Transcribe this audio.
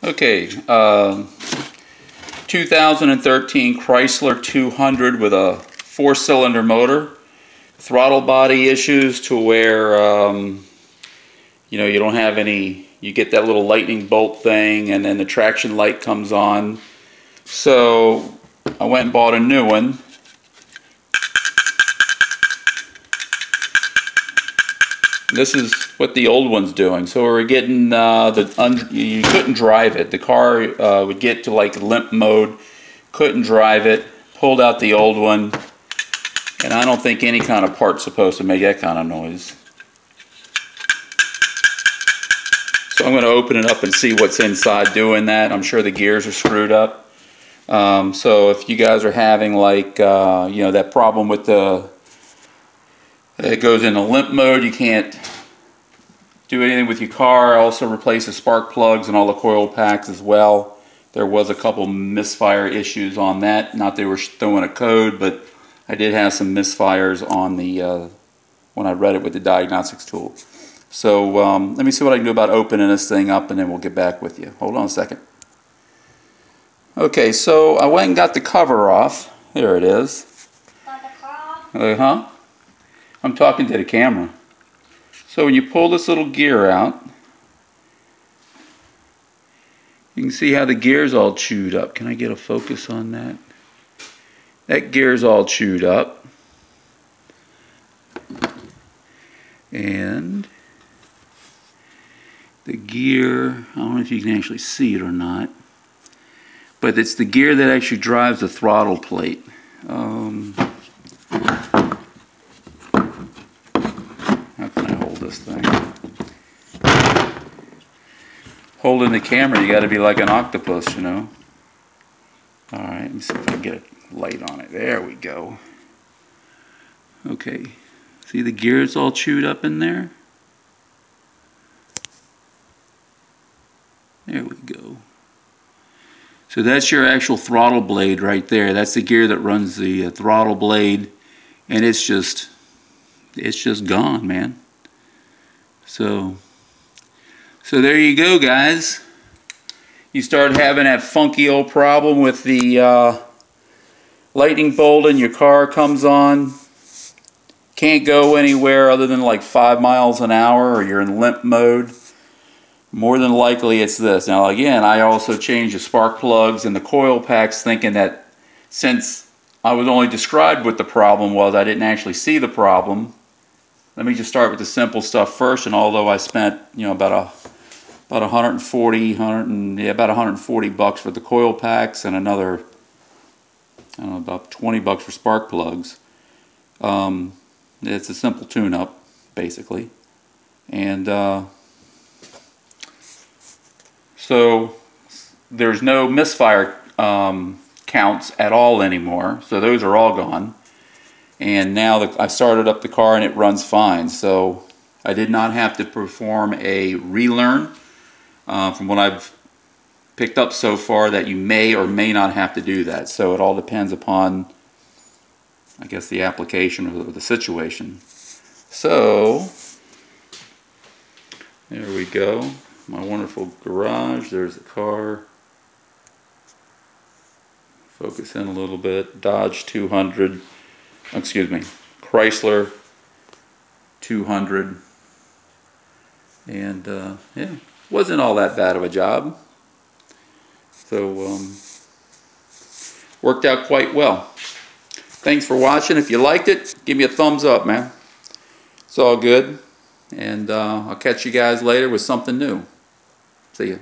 Okay, 2013 Chrysler 200 with a 4-cylinder motor. Throttle body issues to where you don't have any, you get that little lightning bolt thing and then the traction light comes on. So I went and bought a new one. This is what the old one's doing. So we're getting you couldn't drive it. The car would get to like limp mode, couldn't drive it, pulled out the old one, and I don't think any kind of part's supposed to make that kind of noise. So I'm going to open it up and see what's inside doing that. I'm sure the gears are screwed up. So if you guys are having like that problem with it goes into limp mode, you can't do anything with your car. I also replaced the spark plugs and all the coil packs as well. There was a couple misfire issues on that. Not they were throwing a code, but I did have some misfires on the when I read it with the diagnostics tool. So let me see what I can do about opening this thing up, and then we'll get back with you. Hold on a second. Okay, so I went and got the cover off. There it is. Got the car off? I'm talking to the camera. So when you pull this little gear out, you can see how the gear's all chewed up. Can I get a focus on that? That gear's all chewed up. And the gear, I don't know if you can actually see it or not, but it's the gear that actually drives the throttle plate. Thing. Holding the camera, you got to be like an octopus, you know. Alright, let me see if I can get a light on it. There we go. Okay, see the gears all chewed up in there? There we go. So that's your actual throttle blade right there. That's the gear that runs the throttle blade, and it's just gone, man. So there you go, guys. You start having that funky old problem with the lightning bolt in your car comes on. Can't go anywhere other than like 5 miles an hour, or you're in limp mode. More than likely it's this. Now again, I also changed the spark plugs and the coil packs, thinking that since I was only described what the problem was, I didn't actually see the problem. Let me just start with the simple stuff first. And although I spent about 140 bucks for the coil packs and another, I don't know, about 20 bucks for spark plugs, it's a simple tune-up basically. And so there's no misfire counts at all anymore, so those are all gone. And now I started up the car and it runs fine. So I did not have to perform a relearn. From what I've picked up so far, that you may or may not have to do that. So it all depends upon, I guess, the application or the situation. So there we go. My wonderful garage. There's the car. Focus in a little bit. Dodge 200. Excuse me, Chrysler 200, and yeah, wasn't all that bad of a job. So worked out quite well. Thanks for watching. If you liked it, give me a thumbs up, man. It's all good, and I'll catch you guys later with something new. See ya.